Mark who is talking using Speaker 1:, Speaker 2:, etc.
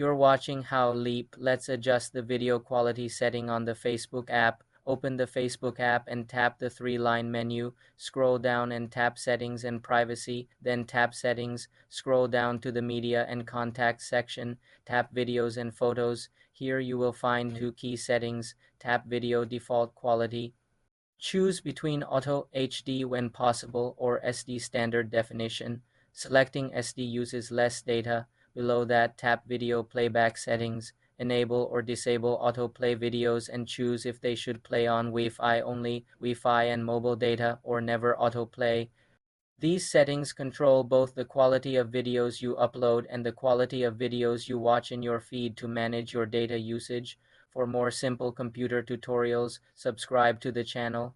Speaker 1: You're watching How Leap. Let's adjust the video quality setting on the Facebook app. Open the Facebook app and tap the three-line menu. Scroll down and tap Settings and Privacy. Then tap Settings. Scroll down to the Media and Contacts section. Tap Videos and Photos. Here you will find two key settings. Tap Video Default Quality. Choose between Auto HD when possible or SD Standard Definition. Selecting SD uses less data. Below that, tap Video Playback Settings. Enable or disable autoplay videos and choose if they should play on Wi-Fi only, Wi-Fi and mobile data, or never autoplay. These settings control both the quality of videos you upload and the quality of videos you watch in your feed to manage your data usage. For more simple computer tutorials, subscribe to the channel.